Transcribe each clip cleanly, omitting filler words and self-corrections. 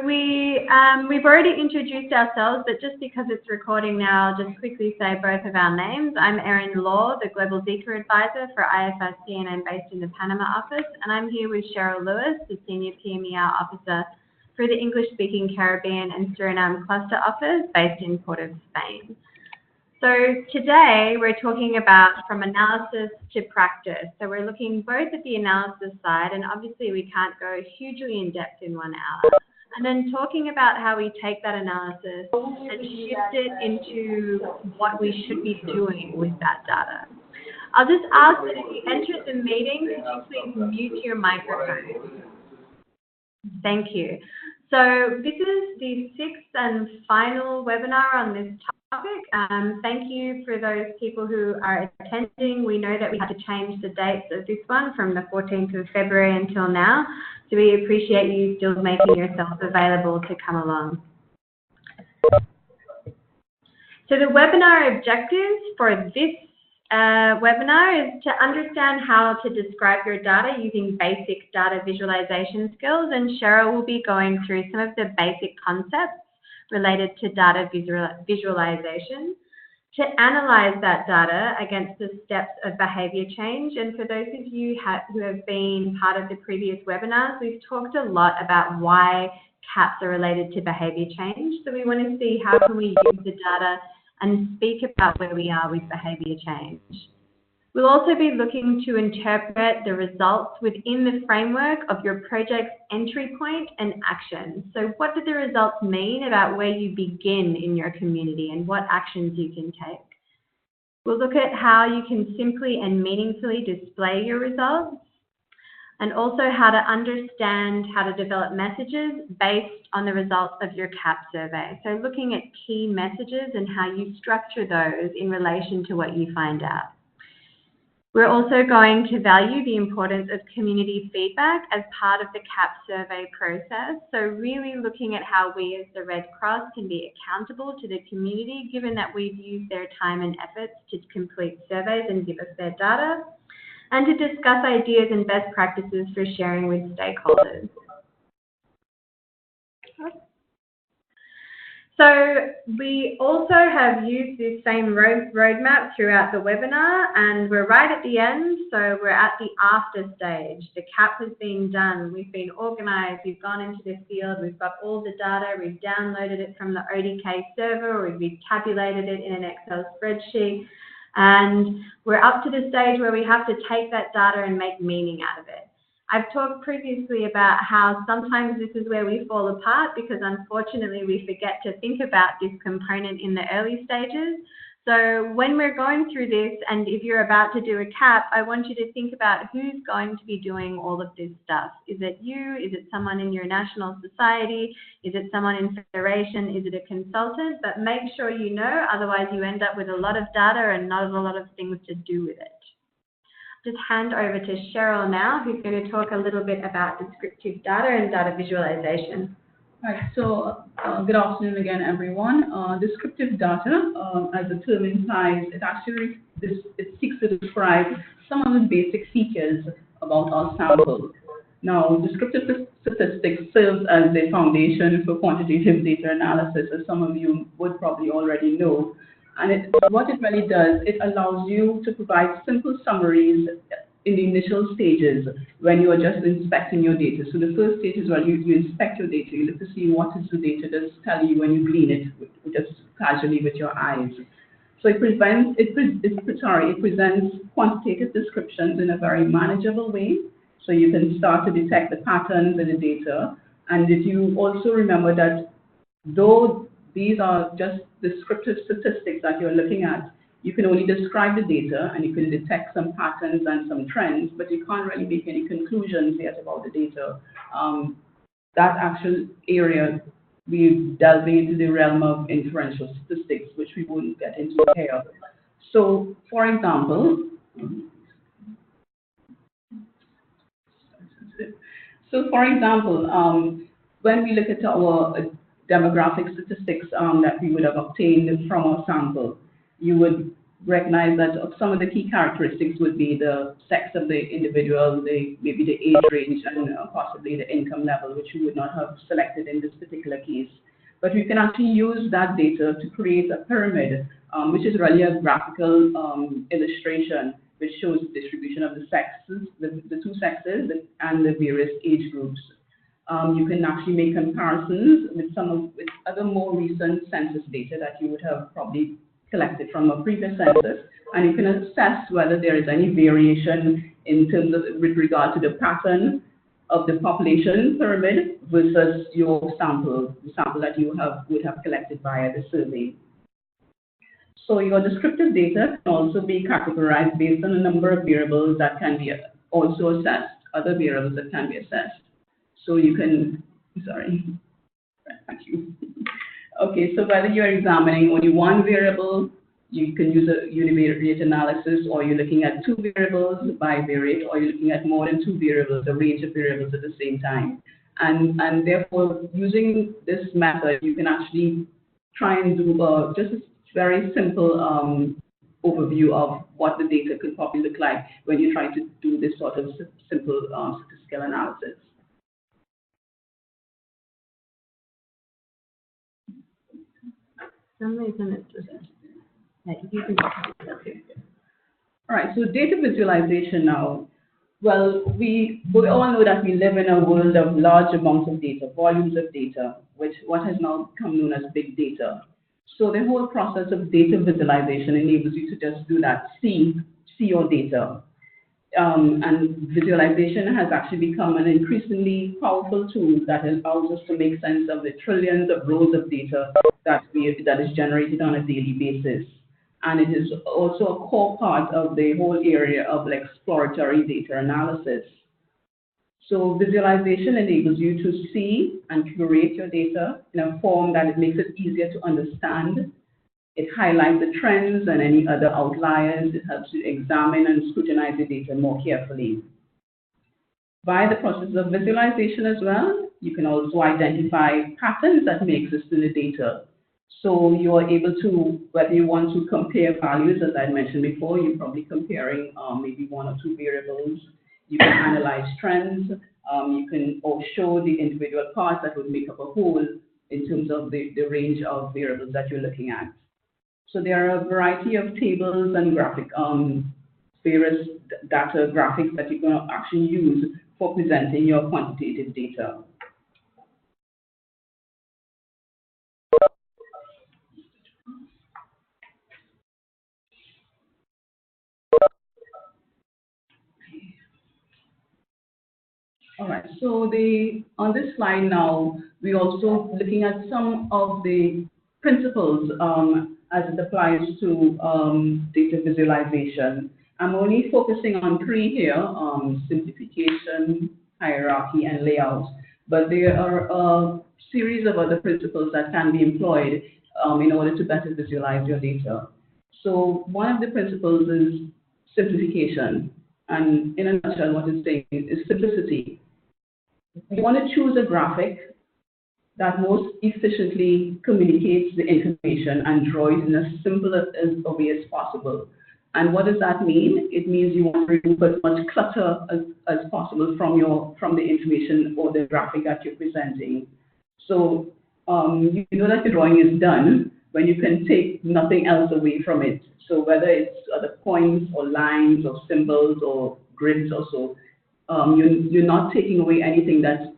we've already introduced ourselves, but just because it's recording now, I'll just quickly say both of our names. I'm Erin, the Global Zika Advisor for IFRC, and I'm based in the Panama office. And I'm here with Cheryl Lewis, the Senior PMER Officer for the English-speaking Caribbean and Suriname Cluster Office based in Port of Spain. So today we're talking about from analysis to practice. So we're looking both at the analysis side, and obviously we can't go hugely in depth in 1 hour, and then talking about how we take that analysis and shift it into what we should be doing with that data. I'll just ask that if you enter the meeting, could you please mute your microphone? Thank you. So this is the 6th and final webinar on this topic. Thank you for those people who are attending. We know that we had to change the dates of this one from the 14th of February until now, so we appreciate you still making yourself available to come along. So the webinar objectives for this webinar is to understand how to describe your data using basic data visualization skills, and Cheryl will be going through some of the basic concepts related to data visualization, to analyze that data against the steps of behaviour change. And for those of you who have been part of the previous webinars, we've talked a lot about why KAPs are related to behaviour change. So we want to see how can we use the data and speak about where we are with behaviour change. We'll also be looking to interpret the results within the framework of your project's entry point and action. So what do the results mean about where you begin in your community and what actions you can take? We'll look at how you can simply and meaningfully display your results, and also how to understand how to develop messages based on the results of your KAP survey. So looking at key messages and how you structure those in relation to what you find out. We're also going to value the importance of community feedback as part of the KAP survey process. So really looking at how we as the Red Cross can be accountable to the community, given that we've used their time and efforts to complete surveys and give us their data, and to discuss ideas and best practices for sharing with stakeholders. So we also have used this same roadmap throughout the webinar, and we're right at the end, so we're at the after stage. The KAP has been done, we've been organised, we've gone into the field, we've got all the data, we've downloaded it from the ODK server, or we've tabulated it in an Excel spreadsheet, and we're up to the stage where we have to take that data and make meaning out of it. I've talked previously about how sometimes this is where we fall apart because unfortunately we forget to think about this component in the early stages. So when we're going through this, and if you're about to do a KAP, I want you to think about who's going to be doing all of this stuff. Is it you? Is it someone in your national society? Is it someone in federation? Is it a consultant? But make sure you know, otherwise you end up with a lot of data and not a lot of things to do with it. Just hand over to Cheryl now, who's going to talk a little bit about descriptive data and data visualization. Right, so good afternoon again, everyone. Descriptive data, as the term implies, it seeks to describe some of the basic features about our sample. Now, descriptive statistics serves as the foundation for quantitative data analysis, as some of you would probably already know. And what it really does, it allows you to provide simple summaries in the initial stages when you are just inspecting your data. So the first stage is when you inspect your data, you look to see what is the data that's telling you when you glean it, just casually with your eyes. So it presents quantitative descriptions in a very manageable way, so you can start to detect the patterns in the data. And if you also remember that though these are just descriptive statistics that you're looking at, you can only describe the data and you can detect some patterns and some trends, but you can't really make any conclusions yet about the data. That actual area, we're delving into the realm of inferential statistics, which we wouldn't get into here. So, for example, when we look at our demographic statistics that we would have obtained from our sample, you would recognize that some of the key characteristics would be the sex of the individual, maybe the age range, and possibly the income level, which we would not have selected in this particular case. But we can actually use that data to create a pyramid, which is really a graphical illustration which shows the distribution of the sexes, the two sexes, and the various age groups. You can actually make comparisons with with other more recent census data that you would have probably collected from a previous census, and you can assess whether there is any variation in terms of with regard to the pattern of the population pyramid versus your sample, the sample that you would have collected via the survey. So your descriptive data can also be categorized based on a number of variables that can be also assessed, other variables that can be assessed. So you can, sorry, thank you. Okay, so whether you're examining only one variable, you can use a univariate analysis, or you're looking at two variables, bivariate, or you're looking at more than two variables, a range of variables at the same time. And therefore, using this method, you can actually try and do just a very simple overview of what the data could probably look like when you try to do this sort of simple statistical analysis. For some reason it's just okay. All right, so data visualization now. Well, we all know that we live in a world of large amounts of data, volumes of data, what has now become known as big data. So the whole process of data visualization enables you to just do that, see your data. And visualization has actually become an increasingly powerful tool that allows us to make sense of the trillions of rows of data that is generated on a daily basis. And it is also a core part of the whole area of exploratory data analysis. So visualization enables you to see and curate your data in a form that it makes it easier to understand. It highlights the trends and any other outliers. It helps you examine and scrutinize the data more carefully. By the process of visualization as well, you can also identify patterns that may exist in the data. So you are able to, whether you want to compare values, as I mentioned before, you're probably comparing maybe one or two variables. You can analyze trends. You can or show the individual parts that would make up a whole in terms of the range of variables that you're looking at. So there are a variety of tables and various data graphics that you're going to actually use for presenting your quantitative data. All right, so on this slide now, we're also looking at some of the principles as it applies to data visualization. I'm only focusing on three here, simplification, hierarchy, and layout. But there are a series of other principles that can be employed in order to better visualize your data. So one of the principles is simplification. And in a nutshell, what it's saying is simplicity. You want to choose a graphic that most efficiently communicates the information and draw it in as simple a way as possible. And what does that mean? It means you want to remove as much clutter as possible from the information or the graphic that you're presenting. So you know that the drawing is done when you can take nothing else away from it. So whether it's other points or lines or symbols or grids or so, you're not taking away anything that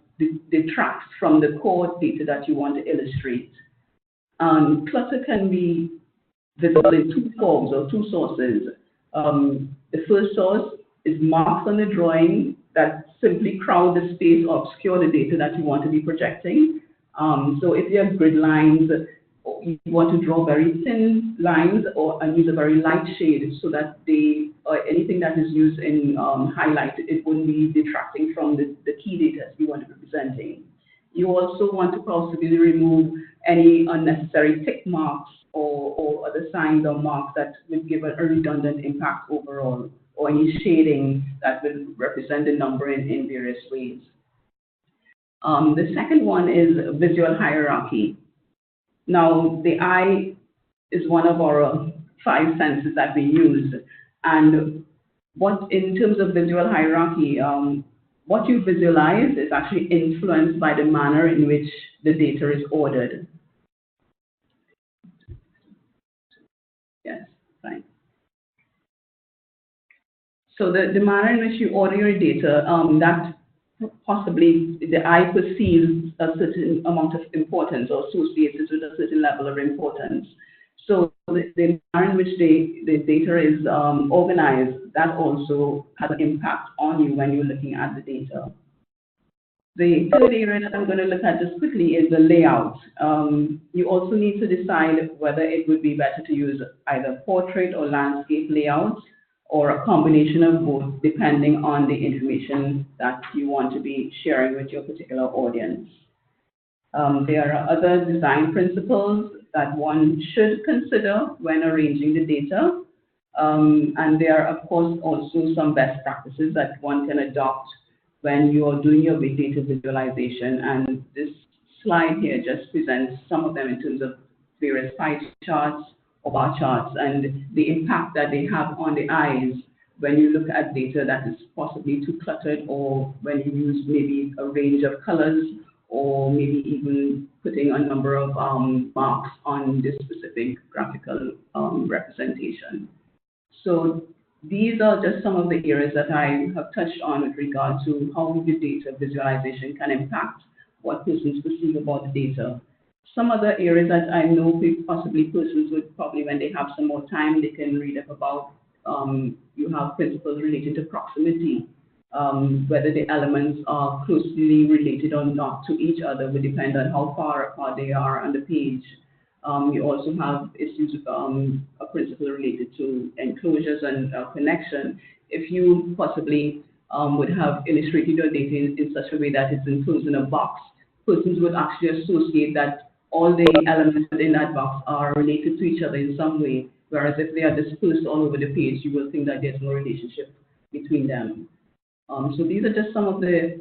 detracts from the core data that you want to illustrate. Clutter can be visible in two forms or two sources. The first source is marks on the drawing that simply crowd the space or obscure the data that you want to be projecting. So if you have grid lines, you want to draw very thin lines and use a very light shade so that anything that is used in highlight, it wouldn't be detracting from the key data you want to be presenting. You also want to possibly remove any unnecessary tick marks or other signs or marks that would give a redundant impact overall, or any shading that will represent the number in various ways. The second one is visual hierarchy. Now, the eye is one of our 5 senses that we use. And what, in terms of visual hierarchy, what you visualize is actually influenced by the manner in which the data is ordered. Yes, fine. So the manner in which you order your data, that possibly the eye perceives a certain amount of importance or associates it with a certain level of importance. So the manner in which the data is organized, that also has an impact on you when you're looking at the data. The third area that I'm going to look at just quickly is the layout. You also need to decide whether it would be better to use either portrait or landscape layouts, or a combination of both, depending on the information that you want to be sharing with your particular audience. There are other design principles that one should consider when arranging the data. And there are, of course, also some best practices that one can adopt when you are doing your big data visualization. And this slide here just presents some of them in terms of various pie charts or bar charts and the impact that they have on the eyes when you look at data that is possibly too cluttered, or when you use maybe a range of colors, or maybe even putting a number of marks on this specific graphical representation. So these are just some of the areas that I have touched on with regard to how the data visualization can impact what persons perceive about the data. Some other areas that I know possibly persons would probably, when they have some more time, they can read up about. You have principles related to proximity, whether the elements are closely related or not to each other would depend on how far apart they are on the page. You also have issues of a principle related to enclosures and connection. If you possibly would have illustrated your data in such a way that it's enclosed in a box, persons would actually associate that all the elements within that box are related to each other in some way, whereas if they are dispersed all over the page, you will think that there's no relationship between them. So these are just some of the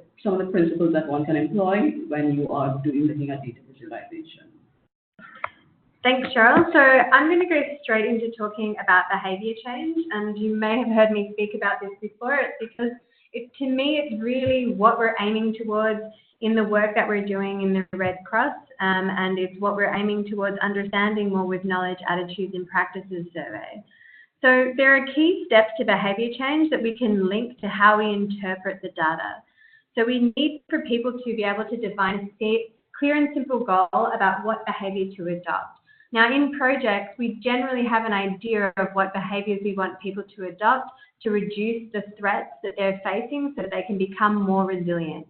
principles that one can employ when you are looking at data visualization. Thanks, Cheryl. So I'm going to go straight into talking about behaviour change, and you may have heard me speak about this before. It's because to me, it's really what we're aiming towards in the work that we're doing in the Red Cross, and it's what we're aiming towards understanding more with Knowledge, Attitudes and Practices survey. So there are key steps to behaviour change that we can link to how we interpret the data. So we need for people to be able to define a clear and simple goal about what behaviour to adopt. Now in projects, we generally have an idea of what behaviours we want people to adopt to reduce the threats that they're facing so that they can become more resilient.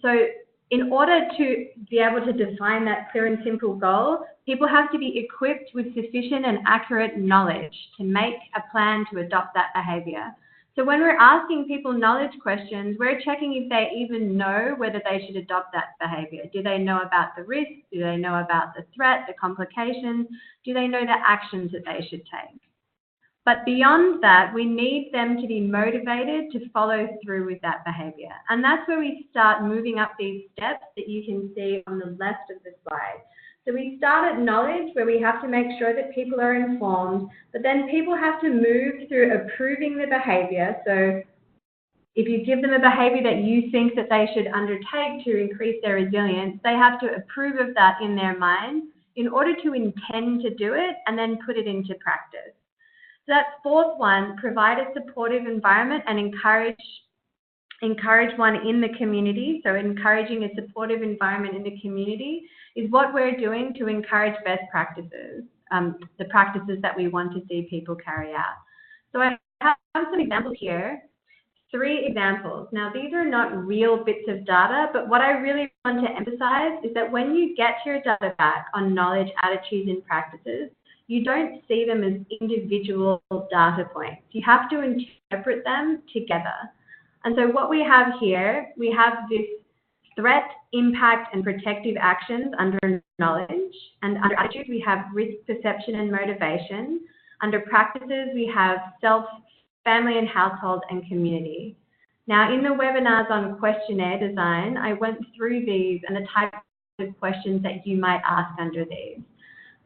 So in order to be able to define that clear and simple goal, people have to be equipped with sufficient and accurate knowledge to make a plan to adopt that behaviour. So when we're asking people knowledge questions, we're checking if they even know whether they should adopt that behaviour. Do they know about the risks? Do they know about the threat, the complications? Do they know the actions that they should take? But beyond that, we need them to be motivated to follow through with that behaviour. And that's where we start moving up these steps that you can see on the left of the slide. So we start at knowledge, where we have to make sure that people are informed, but then people have to move through approving the behaviour. So if you give them a behaviour that you think that they should undertake to increase their resilience, they have to approve of that in their mind in order to intend to do it and then put it into practice. So that fourth one, provide a supportive environment and encourage one in the community. So encouraging a supportive environment in the community is what we're doing to encourage best practices, the practices that we want to see people carry out. So I have some examples here, 3 examples. Now, these are not real bits of data, but what I really want to emphasize is that when you get your data back on knowledge, attitudes, and practices, you don't see them as individual data points. You have to interpret them together. And so what we have here, we have this threat, impact, and protective actions under knowledge. And under attitude, we have risk perception and motivation. Under practices, we have self, family and household, and community. Now, in the webinars on questionnaire design, I went through these and the types of questions that you might ask under these.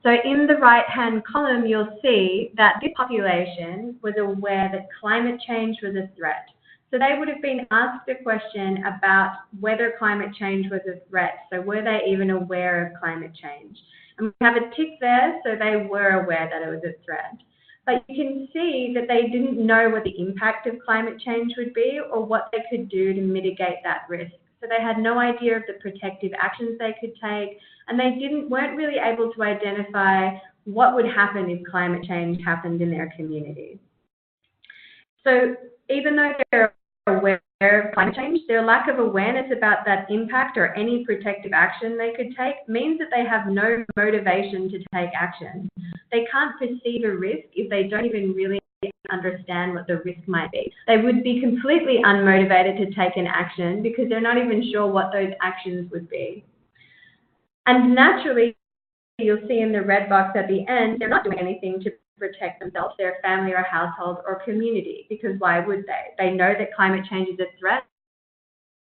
So in the right-hand column, you'll see that this population was aware that climate change was a threat. So they would have been asked a question about whether climate change was a threat. So were they even aware of climate change? And we have a tick there, so they were aware that it was a threat. But you can see that they didn't know what the impact of climate change would be or what they could do to mitigate that risk. So they had no idea of the protective actions they could take, and they weren't really able to identify what would happen if climate change happened in their community. So even though they're aware of climate change, their lack of awareness about that impact or any protective action they could take means that they have no motivation to take action. They can't perceive a risk if they don't even really understand what the risk might be. They would be completely unmotivated to take an action because they're not even sure what those actions would be. And naturally, you'll see in the red box at the end, they're not doing anything to protect themselves, their family or household or community, because why would they? They know that climate change is a threat,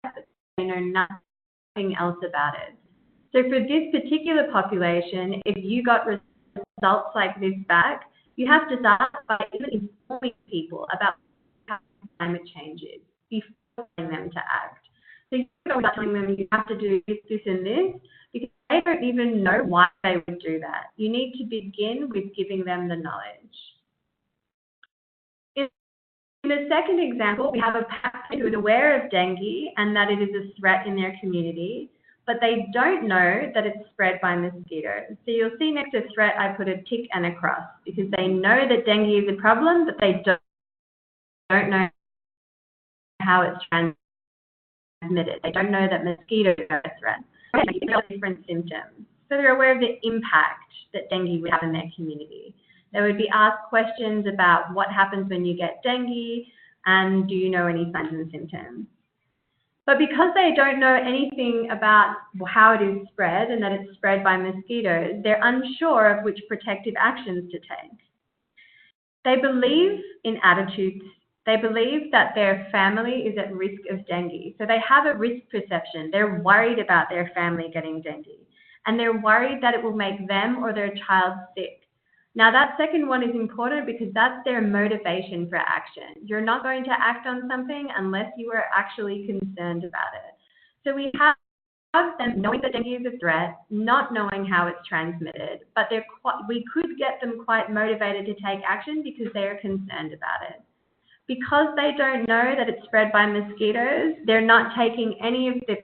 but they know nothing else about it. So for this particular population, if you got results like this back, you have to start by even informing people about how climate change is before telling them to act. So you don't start telling them you have to do this, this, and this, because they don't even know why they would do that. You need to begin with giving them the knowledge. In the second example, we have a parent who is aware of dengue and that it is a threat in their community, but they don't know that it's spread by mosquitoes. So you'll see next to threat, I put a tick and a cross because they know that dengue is a problem, but they don't know how it's transmitted. They don't know that mosquitoes are a threat. They have different symptoms. So they're aware of the impact that dengue would have in their community. They would be asked questions about what happens when you get dengue and do you know any signs and symptoms. But because they don't know anything about how it is spread and that it's spread by mosquitoes, they're unsure of which protective actions to take. They believe in attitudes. They believe that their family is at risk of dengue. So they have a risk perception. They're worried about their family getting dengue. And they're worried that it will make them or their child sick. Now that second one is important because that's their motivation for action. You're not going to act on something unless you are actually concerned about it. So we have them knowing that dengue is a threat, not knowing how it's transmitted, but we could get them quite motivated to take action because they are concerned about it. Because they don't know that it's spread by mosquitoes, they're not taking any of the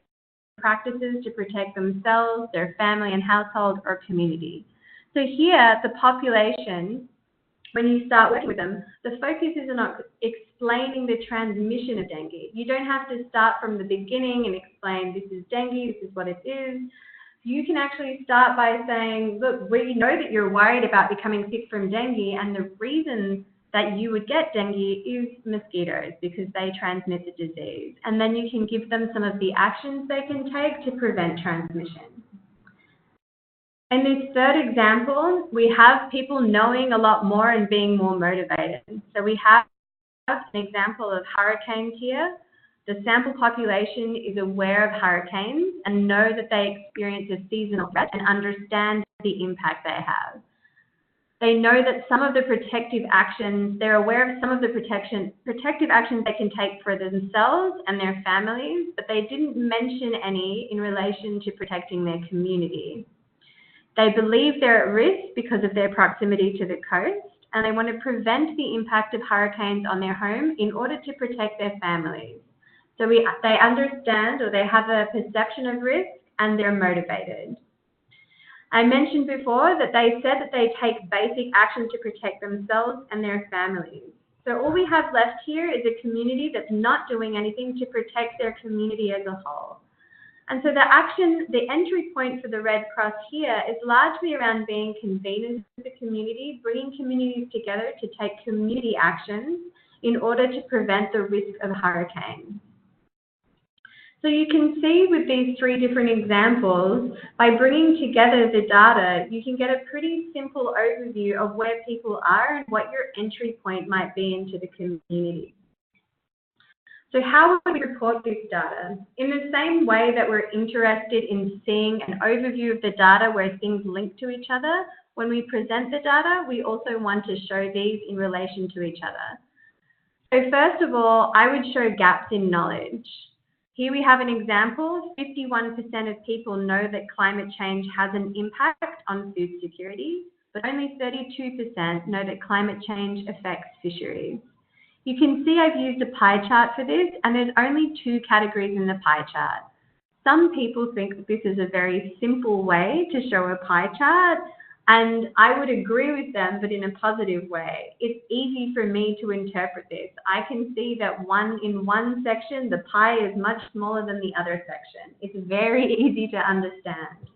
practices to protect themselves, their family and household or community. So here, the population, when you start working with them, the focus is on explaining the transmission of dengue. You don't have to start from the beginning and explain this is dengue, this is what it is. You can actually start by saying, look, we know that you're worried about becoming sick from dengue, and the reason that you would get dengue is mosquitoes because they transmit the disease. And then you can give them some of the actions they can take to prevent transmission. In this third example, we have people knowing a lot more and being more motivated. So we have an example of hurricanes here. The sample population is aware of hurricanes and know that they experience a seasonal threat and understand the impact they have. They know that some of the protective actions, they're aware of some of the protective actions they can take for themselves and their families, but they didn't mention any in relation to protecting their community. They believe they're at risk because of their proximity to the coast, and they want to prevent the impact of hurricanes on their home in order to protect their families. So they understand, or they have a perception of risk, and they're motivated. I mentioned before that they said that they take basic action to protect themselves and their families. So all we have left here is a community that's not doing anything to protect their community as a whole. And so the entry point for the Red Cross here is largely around being conveners of the community, bringing communities together to take community actions in order to prevent the risk of hurricanes. So you can see with these three different examples, by bringing together the data, you can get a pretty simple overview of where people are and what your entry point might be into the community. So how would we report this data? In the same way that we're interested in seeing an overview of the data where things link to each other, when we present the data, we also want to show these in relation to each other. So first of all, I would show gaps in knowledge. Here we have an example. 51% of people know that climate change has an impact on food security, but only 32% know that climate change affects fisheries. You can see I've used a pie chart for this, and there's only 2 categories in the pie chart. Some people think that this is a very simple way to show a pie chart, and I would agree with them, but in a positive way. It's easy for me to interpret this. I can see that in one section, the pie is much smaller than the other section. It's very easy to understand.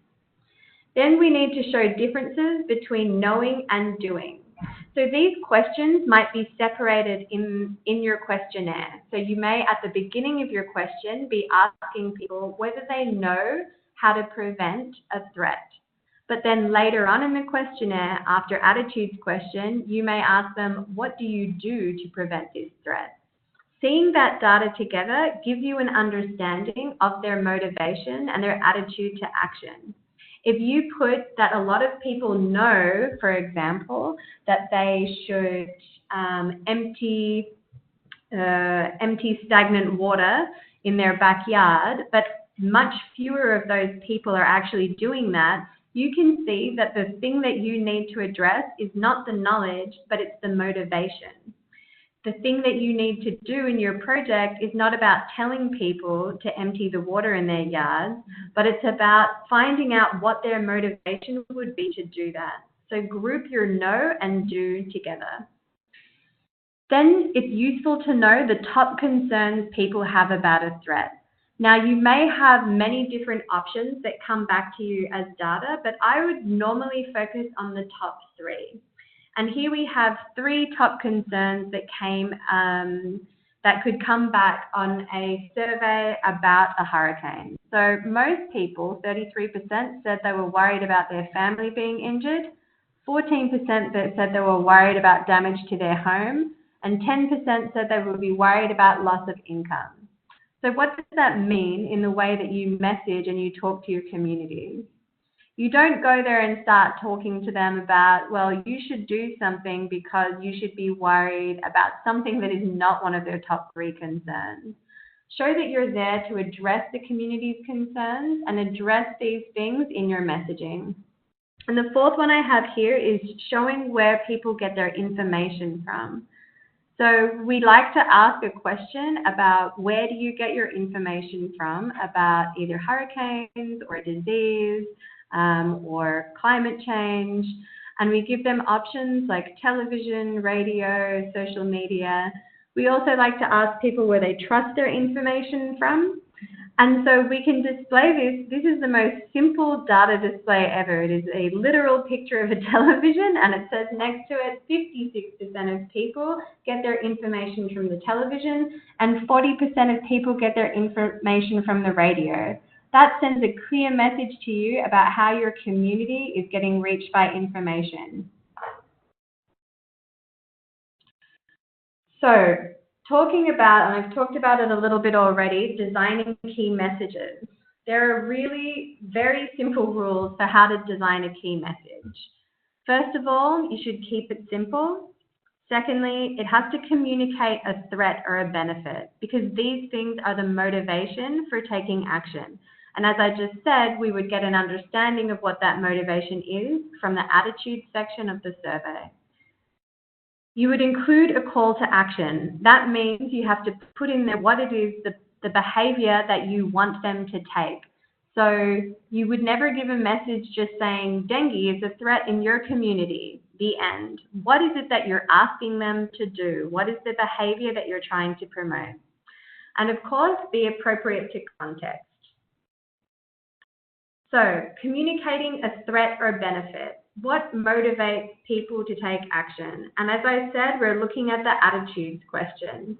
Then we need to show differences between knowing and doing. So these questions might be separated in your questionnaire. So you may, at the beginning of your question, be asking people whether they know how to prevent a threat. But then later on in the questionnaire, after attitudes question, you may ask them, what do you do to prevent this threat? Seeing that data together gives you an understanding of their motivation and their attitude to action. If you put that a lot of people know, for example, that they should empty stagnant water in their backyard, but much fewer of those people are actually doing that, you can see that the thing that you need to address is not the knowledge, but it's the motivation. The thing that you need to do in your project is not about telling people to empty the water in their yards, but it's about finding out what their motivation would be to do that. So group your know and do together. Then it's useful to know the top concerns people have about a threat. Now, you may have many different options that come back to you as data, but I would normally focus on the top 3. And here we have 3 top concerns that that could come back on a survey about a hurricane. So most people, 33%, said they were worried about their family being injured, 14% that said they were worried about damage to their home, and 10% said they would be worried about loss of income. So what does that mean in the way that you message and you talk to your community? You don't go there and start talking to them about, well, you should do something because you should be worried about something that is not one of their top 3 concerns. Show that you're there to address the community's concerns and address these things in your messaging. And the 4th one I have here is showing where people get their information from. So we like to ask a question about where do you get your information from about either hurricanes or disease or climate change. And we give them options like television, radio, social media. We also like to ask people where they trust their information from. And so we can display this. This is the most simple data display ever. It is a literal picture of a television, and it says next to it, 56% of people get their information from the television, and 40% of people get their information from the radio. That sends a clear message to you about how your community is getting reached by information. So, talking about, and I've talked about it a little bit already, designing key messages. There are really very simple rules for how to design a key message. First of all, you should keep it simple. Secondly, it has to communicate a threat or a benefit, because these things are the motivation for taking action. And as I just said, we would get an understanding of what that motivation is from the attitude section of the survey. You would include a call to action. That means you have to put in there what it is, the behavior that you want them to take. So you would never give a message just saying dengue is a threat in your community, the end. What is it that you're asking them to do? What is the behavior that you're trying to promote? And of course, be appropriate to context. So communicating a threat or benefit. What motivates people to take action? And as I said, we're looking at the attitudes question.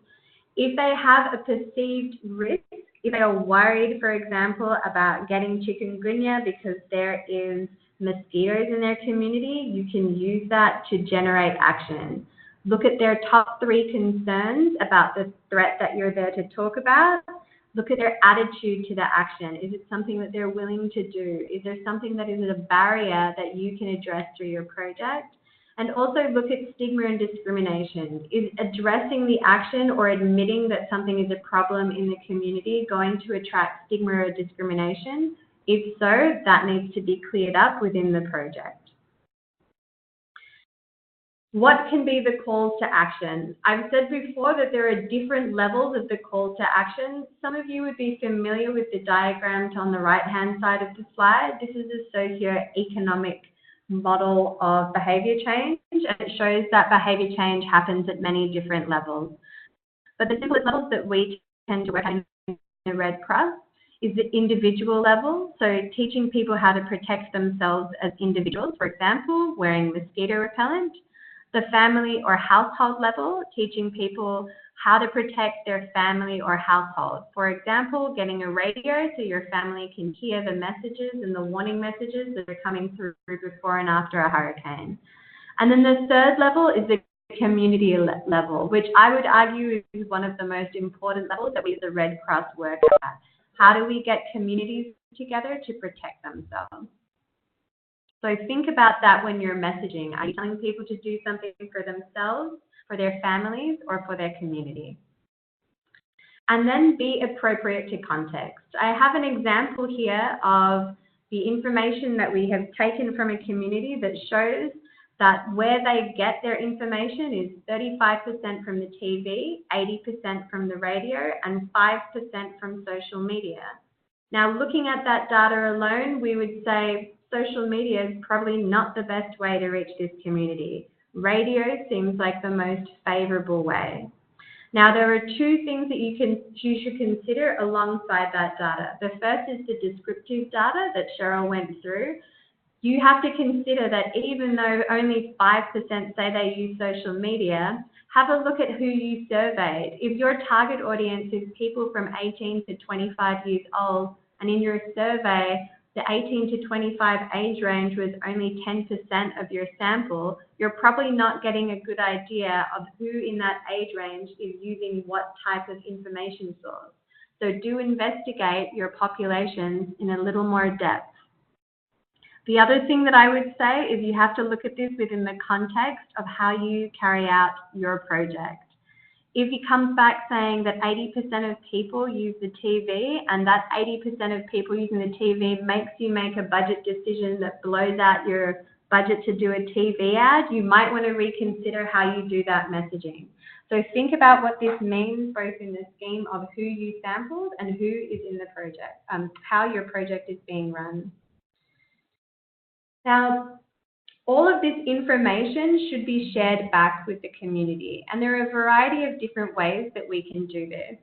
If they have a perceived risk, if they are worried, for example, about getting chikungunya because there is mosquitoes in their community, you can use that to generate action. Look at their top 3 concerns about the threat that you're there to talk about, Look at their attitude to the action. Is it something that they're willing to do? Is there something that is a barrier that you can address through your project? And also look at stigma and discrimination. Is addressing the action or admitting that something is a problem in the community going to attract stigma or discrimination? If so, that needs to be cleared up within the project. What can be the calls to action? I've said before that there are different levels of the call to action. Some of you would be familiar with the diagram on the right-hand side of the slide. This is a socio-economic model of behaviour change, and it shows that behaviour change happens at many different levels. But the simplest levels that we tend to work in the Red Cross is the individual level, so teaching people how to protect themselves as individuals, for example, wearing mosquito repellent. The family or household level, teaching people how to protect their family or household. For example, getting a radio so your family can hear the messages and the warning messages that are coming through before and after a hurricane. And then the third level is the community level, which I would argue is one of the most important levels that we as the Red Cross work at. How do we get communities together to protect themselves? So think about that when you're messaging. Are you telling people to do something for themselves, for their families, or for their community? And then be appropriate to context. I have an example here of the information that we have taken from a community that shows that where they get their information is 35% from the TV, 80% from the radio, and 5% from social media. Now, looking at that data alone, we would say social media is probably not the best way to reach this community. Radio seems like the most favorable way. Now, there are two things that you should consider alongside that data. The first is the descriptive data that Cheryl went through. You have to consider that even though only 5% say they use social media, have a look at who you surveyed. If your target audience is people from 18 to 25 years old, and in your survey, the 18 to 25 age range was only 10% of your sample, you're probably not getting a good idea of who in that age range is using what type of information source. So do investigate your populations in a little more depth. The other thing that I would say is you have to look at this within the context of how you carry out your project. If it comes back saying that 80% of people use the TV and that 80% of people using the TV makes you make a budget decision that blows out your budget to do a TV ad, you might want to reconsider how you do that messaging. So think about what this means both in the scheme of who you sampled and who is in the project, how your project is being run. Now, all of this information should be shared back with the community, and there are a variety of different ways that we can do this.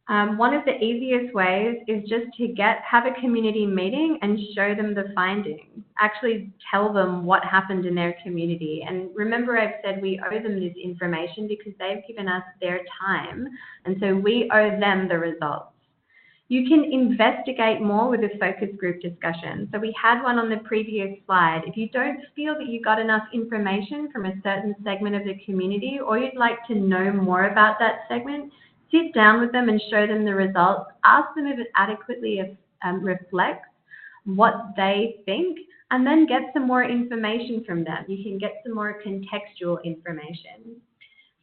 One of the easiest ways is just to have a community meeting and show them the findings. Actually tell them what happened in their community. And remember, I've said we owe them this information because they've given us their time, and so we owe them the results. You can investigate more with a focus group discussion. So we had one on the previous slide. If you don't feel that you got enough information from a certain segment of the community, or you'd like to know more about that segment, sit down with them and show them the results. Ask them if it adequately reflects what they think, and then get some more information from them. You can get some more contextual information.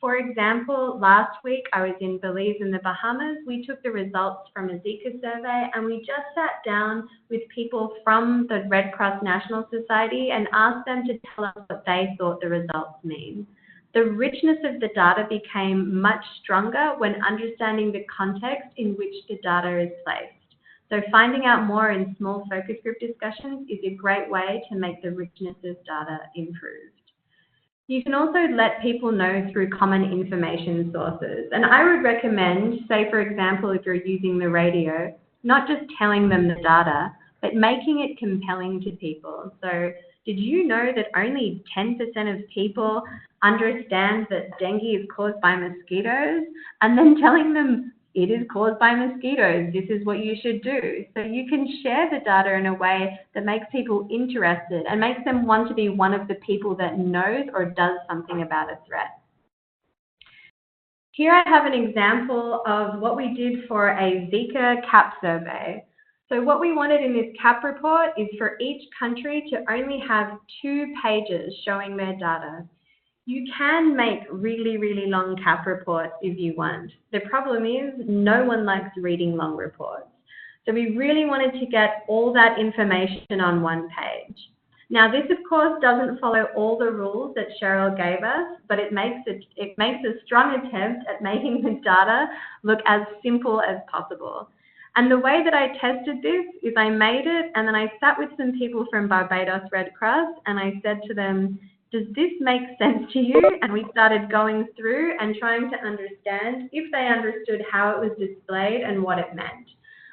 For example, last week I was in Belize in the Bahamas. We took the results from a Zika survey and we just sat down with people from the Red Cross National Society and asked them to tell us what they thought the results mean. The richness of the data became much stronger when understanding the context in which the data is placed. So finding out more in small focus group discussions is a great way to make the richness of data improved. You can also let people know through common information sources. And I would recommend, say for example, if you're using the radio, not just telling them the data, but making it compelling to people. So did you know that only 10% of people understand that dengue is caused by mosquitoes? And then telling them it is caused by mosquitoes, this is what you should do. So you can share the data in a way that makes people interested and makes them want to be one of the people that knows or does something about a threat. Here I have an example of what we did for a Zika KAP survey. So what we wanted in this KAP report is for each country to only have 2 pages showing their data. You can make really, really long KAP reports if you want. The problem is no one likes reading long reports. So we really wanted to get all that information on 1 page. Now this of course doesn't follow all the rules that Cheryl gave us, but it makes a strong attempt at making the data look as simple as possible. And the way that I tested this is I made it and then I sat with some people from Barbados Red Cross and I said to them, does this make sense to you? And we started going through and trying to understand if they understood how it was displayed and what it meant.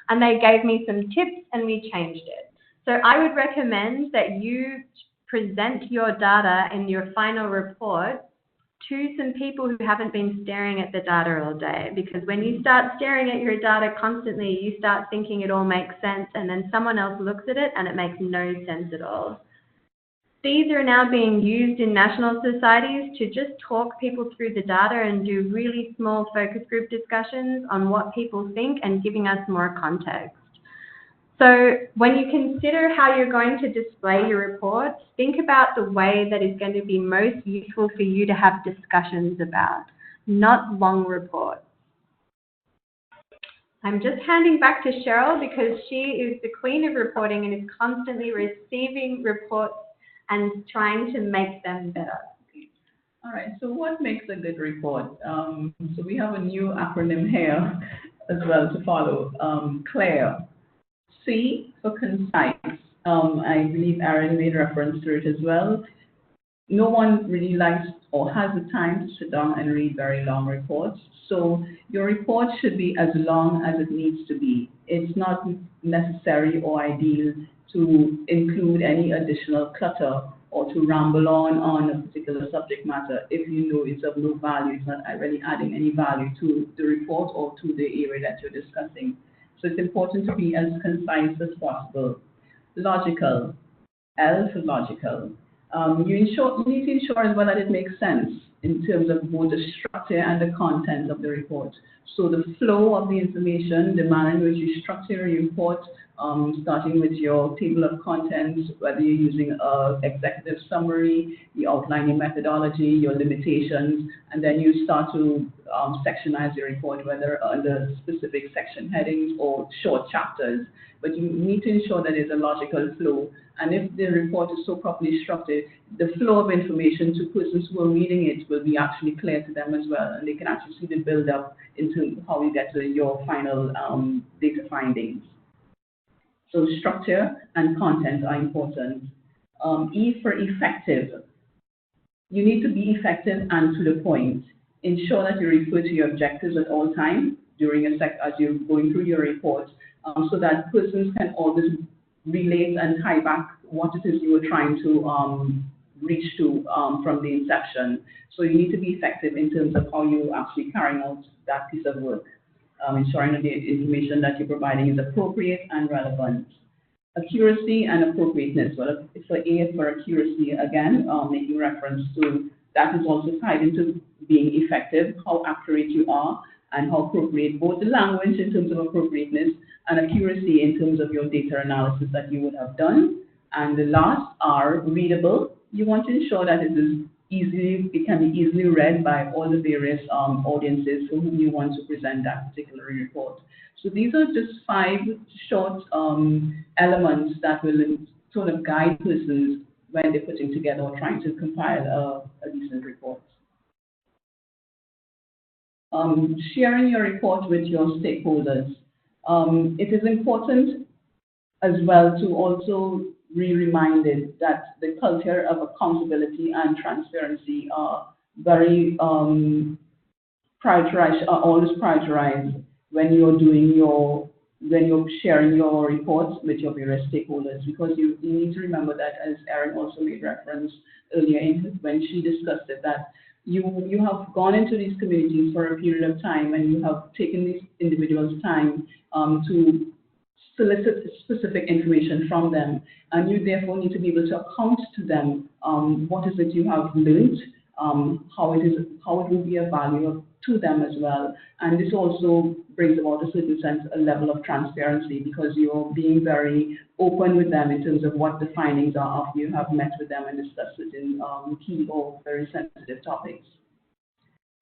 And they gave me some tips and we changed it. So I would recommend that you present your data in your final report to some people who haven't been staring at the data all day, because when you start staring at your data constantly, you start thinking it all makes sense and then someone else looks at it and it makes no sense at all. These are now being used in national societies to just talk people through the data and do really small focus group discussions on what people think and giving us more context. So when you consider how you're going to display your reports, think about the way that is going to be most useful for you to have discussions about, not long reports. I'm just handing back to Cheryl because she is the queen of reporting and is constantly receiving reports and trying to make them better. All right, so what makes a good report? So we have a new acronym here as well to follow, CLARE. C for concise. I believe Erin made reference to it as well. No one really likes or has the time to sit down and read very long reports. So your report should be as long as it needs to be. It's not necessary or ideal to include any additional clutter or to ramble on a particular subject matter if you know it's of no value, it's not really adding any value to the report or to the area that you're discussing. So it's important to be as concise as possible. Logical, L for logical. You need to ensure as well that it makes sense in terms of both the structure and the content of the report. So the flow of the information, the manner in which you structure your report, starting with your table of contents, whether you're using an executive summary, you outline your methodology, your limitations, and then you start to sectionize your report, whether under specific section headings or short chapters. But you need to ensure that there's a logical flow. And if the report is so properly structured, the flow of information to persons who are reading it will be actually clear to them as well, and they can actually see the build-up into how you get to your final data findings. So structure and content are important. E for effective. You need to be effective and to the point. Ensure that you refer to your objectives at all times during as you're going through your report, so that persons can always relate and tie back what it is you were trying to reach to from the inception. So you need to be effective in terms of how you're actually carrying out that piece of work, ensuring that the information that you're providing is appropriate and relevant. Accuracy and appropriateness. Well, for A for accuracy, again, making reference to that is also tied into being effective, how accurate you are, and how appropriate, both the language in terms of appropriateness and accuracy in terms of your data analysis that you would have done. And the last are readable. You want to ensure that it can be easily read by all the various audiences for whom you want to present that particular report. So these are just 5 short elements that will sort of guide persons when they're putting together or trying to compile a decent report. Sharing your report with your stakeholders. It is important as well to also be reminded that the culture of accountability and transparency are very prioritized, are always prioritized when you're sharing your reports with your various stakeholders, because you need to remember that, as Erin also made reference earlier when she discussed it, that you have gone into these communities for a period of time and you have taken these individuals' time to solicit specific information from them, and you therefore need to be able to account to them what is it you have learned, how it will be of value to them as well. And this also brings about a certain sense, a level of transparency, because you're being very open with them in terms of what the findings are after you have met with them and discussed certain key or very sensitive topics.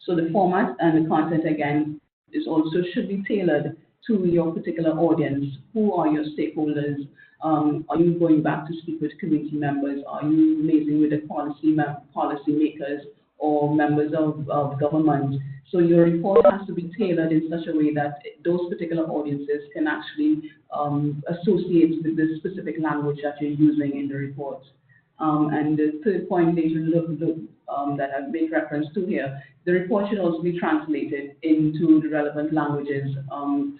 So the format and the content, again, is also should be tailored to your particular audience. Who are your stakeholders? Are you going back to speak with community members? Are you liaising with the policy makers or members of government? So your report has to be tailored in such a way that those particular audiences can actually associate with the specific language that you're using in the report. And the third point that I've made reference to here, the report should also be translated into the relevant languages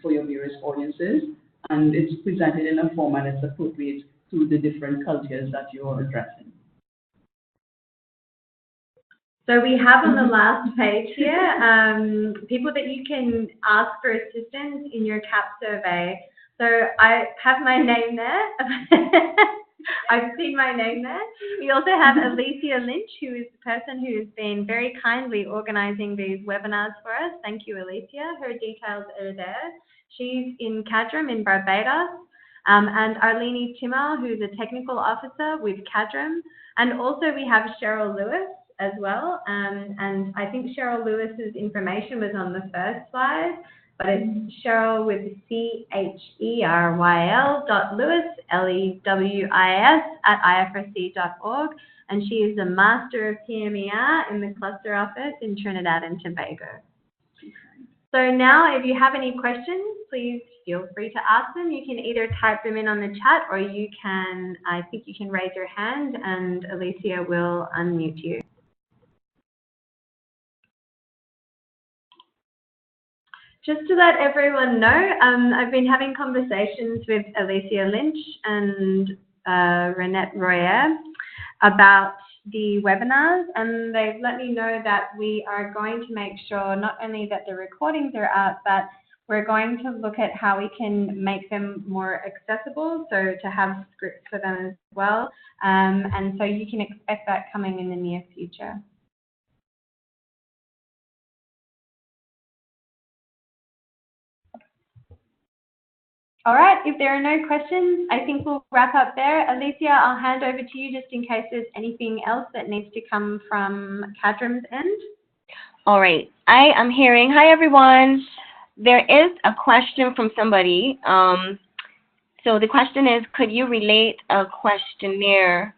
for your various audiences, and it's presented in a format that's appropriate to the different cultures that you're addressing. So we have on the last page here people that you can ask for assistance in your KAP survey. So I have my name there. I've seen my name there. We also have Alicia Lynch, who is the person who has been very kindly organising these webinars for us. Thank you, Alicia. Her details are there. She's in CADRM in Barbados. And Arlene Timmer, who's a technical officer with CADRM. And also we have Cheryl Lewis as well. And I think Cheryl Lewis's information was on the first slide. But it's Cheryl with CHERYL.Lewis, LEWIS @IFRC.org, and she is a Master of PMER in the Cluster Office in Trinidad and Tobago. So now if you have any questions, please feel free to ask them. You can either type them in on the chat, or you can, I think you can raise your hand and Alicia will unmute you. Just to let everyone know, I've been having conversations with Alicia Lynch and Renette Royer about the webinars, and they've let me know that we are going to make sure not only that the recordings are out, but we're going to look at how we can make them more accessible, so to have scripts for them as well. And so you can expect that coming in the near future. All right, if there are no questions, I think we'll wrap up there. Alicia, I'll hand over to you just in case there's anything else that needs to come from CADRM's end. All right, I am hearing, hi everyone. There is a question from somebody. So the question is, could you relate a questionnaire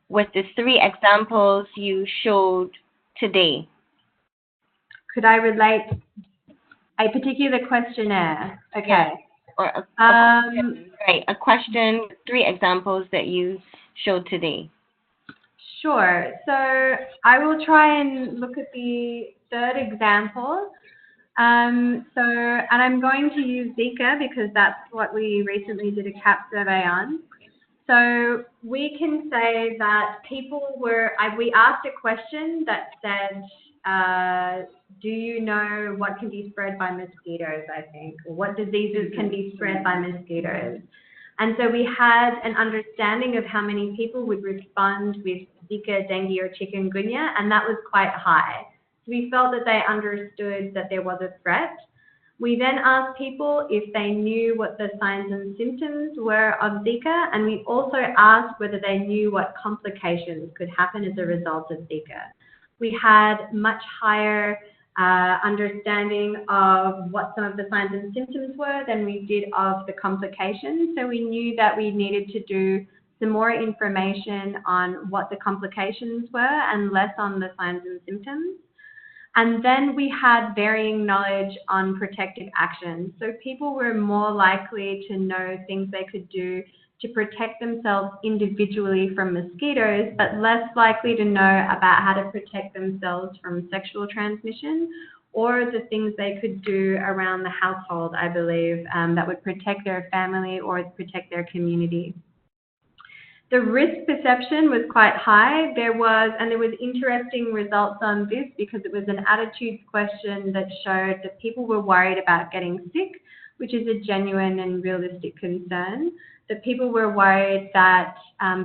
with the 3 examples you showed today? Could I relate a particular questionnaire? Okay. Yes. Or a question, 3 examples that you showed today. Sure. So I will try and look at the 3rd example. And I'm going to use Zika because that's what we recently did a KAP survey on. So we can say that people were, we asked a question that said, do you know what can be spread by mosquitoes, I think, or what diseases can be spread by mosquitoes? And so we had an understanding of how many people would respond with Zika, dengue, or chikungunya, and that was quite high. So we felt that they understood that there was a threat. We then asked people if they knew what the signs and symptoms were of Zika, and we also asked whether they knew what complications could happen as a result of Zika. We had much higher understanding of what some of the signs and symptoms were than we did of the complications. So we knew that we needed to do some more information on what the complications were and less on the signs and symptoms. And then we had varying knowledge on protective actions. So people were more likely to know things they could do to protect themselves individually from mosquitoes, but less likely to know about how to protect themselves from sexual transmission or the things they could do around the household, I believe, that would protect their family or protect their community. The risk perception was quite high. There was interesting results on this because it was an attitudes question that showed that people were worried about getting sick, which is a genuine and realistic concern. that people were worried that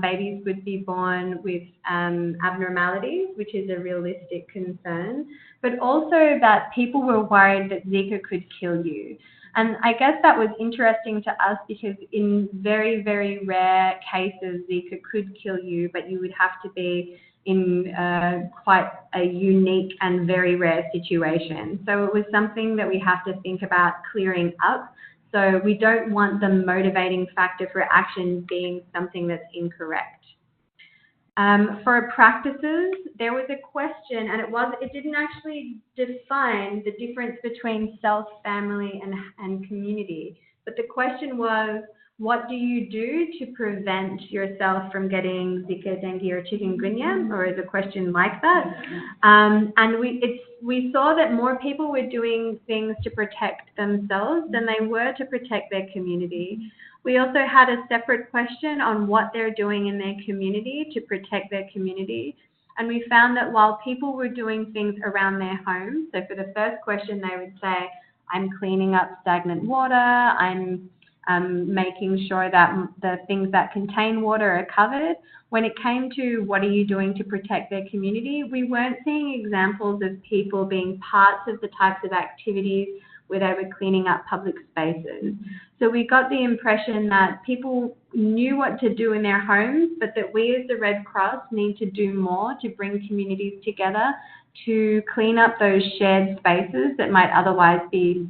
babies would be born with abnormalities, which is a realistic concern, but also that people were worried that Zika could kill you. And I guess that was interesting to us because in very, very rare cases, Zika could kill you, but you would have to be in quite a unique and very rare situation. So it was something that we have to think about clearing up. So we don't want the motivating factor for action being something that's incorrect. For practices, there was a question, and it didn't actually define the difference between self, family, and community. But the question was, what do you do to prevent yourself from getting Zika, dengue, or chikungunya, or is a question like that? And we saw that more people were doing things to protect themselves than they were to protect their community. We also had a separate question on what they're doing in their community to protect their community. And we found that while people were doing things around their homes, so for the first question, they would say, I'm cleaning up stagnant water, I'm making sure that the things that contain water are covered. When it came to what are you doing to protect their community, we weren't seeing examples of people being parts of the types of activities where they were cleaning up public spaces. So we got the impression that people knew what to do in their homes, but that we as the Red Cross need to do more to bring communities together to clean up those shared spaces that might otherwise be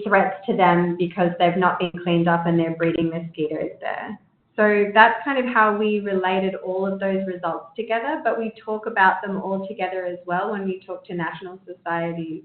threats to them because they've not been cleaned up and they're breeding mosquitoes there. So that's kind of how we related all of those results together, but we talk about them all together as well when we talk to national societies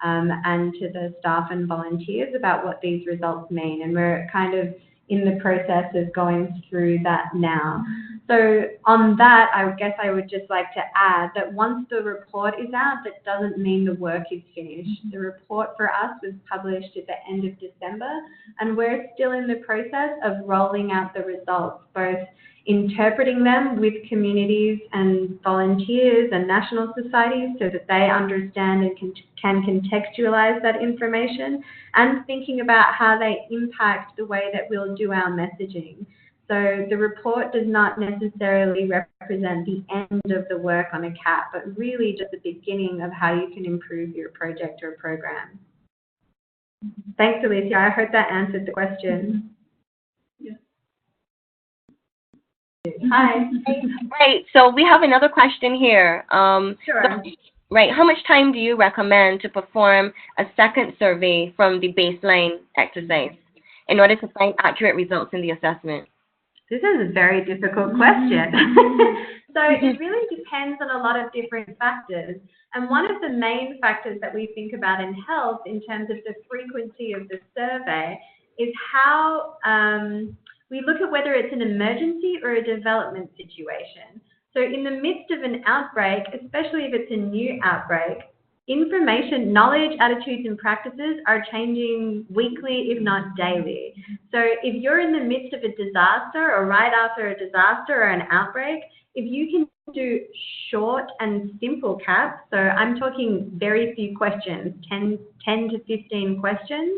and to the staff and volunteers about what these results mean. And we're kind of in the process of going through that now. So on that, I guess I would just like to add that once the report is out, that doesn't mean the work is finished. The report for us was published at the end of December, and we're still in the process of rolling out the results, both interpreting them with communities and volunteers and national societies so that they understand and can contextualize that information, and thinking about how they impact the way that we'll do our messaging. So the report does not necessarily represent the end of the work on a KAP, but really just the beginning of how you can improve your project or program. Thanks, Alicia. I hope that answered the question. Yeah. Hi. Right, so we have another question here. Sure. Right, how much time do you recommend to perform a second survey from the baseline exercise in order to find accurate results in the assessment? This is a very difficult question. So it really depends on a lot of different factors. And one of the main factors that we think about in health in terms of the frequency of the survey is how we look at whether it's an emergency or a development situation. So in the midst of an outbreak, especially if it's a new outbreak, information, knowledge, attitudes, and practices are changing weekly, if not daily. So if you're in the midst of a disaster or right after a disaster or an outbreak, if you can do short and simple KAPs, so I'm talking very few questions, 10 to 15 questions,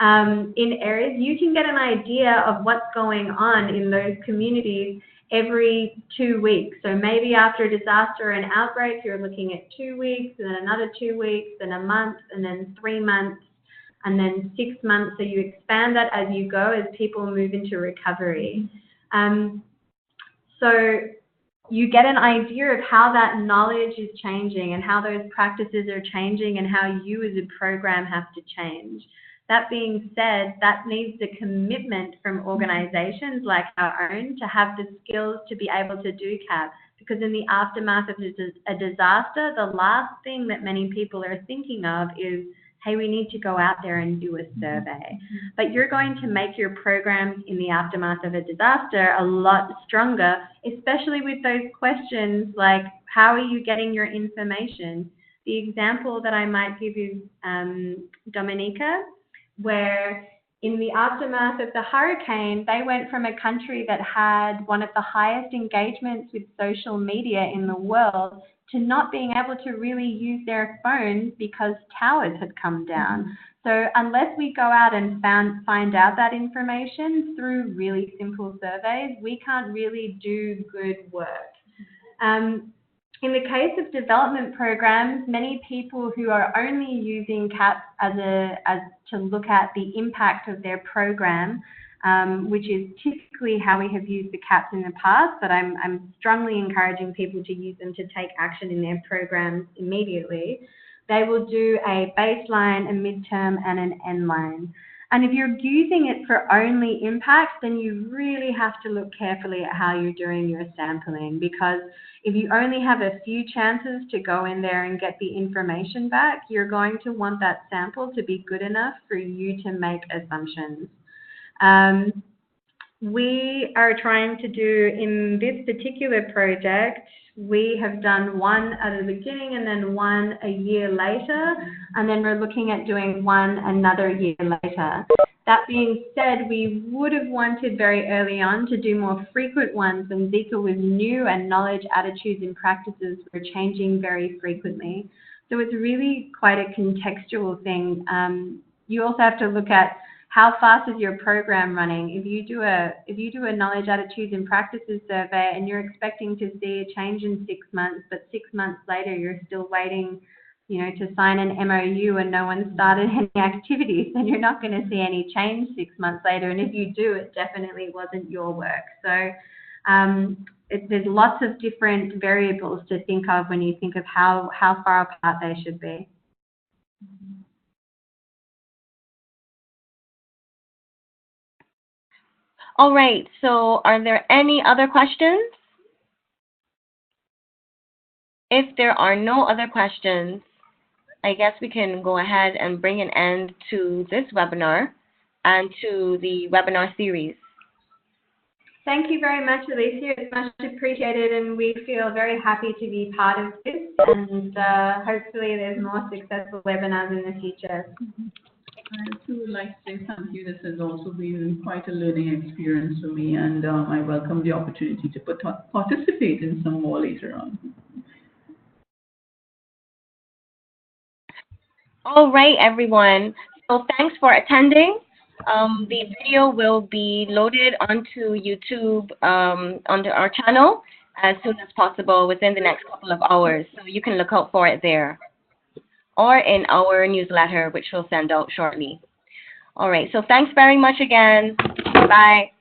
in areas, you can get an idea of what's going on in those communities every 2 weeks. So maybe after a disaster or an outbreak, you're looking at 2 weeks, and then another 2 weeks, then a month, and then 3 months, and then 6 months. So you expand that as you go as people move into recovery. So you get an idea of how that knowledge is changing and how those practices are changing and how you as a program have to change. That being said, that needs a commitment from organizations like our own to have the skills to be able to do KAP, because in the aftermath of a disaster, the last thing that many people are thinking of is, hey, we need to go out there and do a survey. But you're going to make your programs in the aftermath of a disaster a lot stronger, especially with those questions like, how are you getting your information? The example that I might give is Dominica, where in the aftermath of the hurricane, they went from a country that had one of the highest engagements with social media in the world to not being able to really use their phones because towers had come down. So unless we go out and find out that information through really simple surveys, we can't really do good work. In the case of development programs, many people who are only using KAP as to look at the impact of their program, which is typically how we have used the KAPs in the past, but I'm strongly encouraging people to use them to take action in their programs immediately. They will do a baseline, a midterm, and an end line. And if you're using it for only impact, then you really have to look carefully at how you're doing your sampling, because if you only have a few chances to go in there and get the information back, you're going to want that sample to be good enough for you to make assumptions. We are trying to do, in this particular project, we have done one at the beginning and then one a year later, and then we're looking at doing one another year later. That being said, we would have wanted very early on to do more frequent ones when Zika was new and knowledge, attitudes, and practices were changing very frequently. So it's really quite a contextual thing. You also have to look at how fast is your program running. If you do a knowledge, attitudes, and practices survey and you're expecting to see a change in 6 months, but 6 months later you're still waiting, to sign an MOU and no one started any activities, then you're not going to see any change 6 months later. And if you do, it definitely wasn't your work. So there's lots of different variables to think of when you think of how far apart they should be. All right, so are there any other questions? If there are no other questions, I guess we can go ahead and bring an end to this webinar and to the webinar series. Thank you very much, Alicia. It's much appreciated, and we feel very happy to be part of this, and hopefully there's more successful webinars in the future. I too would like to say thank you. This has also been quite a learning experience for me, and I welcome the opportunity to participate in some more later on. All right, everyone. So thanks for attending. The video will be loaded onto YouTube, onto our channel as soon as possible within the next couple of hours. So you can look out for it there or in our newsletter, which we'll send out shortly. All right, so thanks very much again. Bye.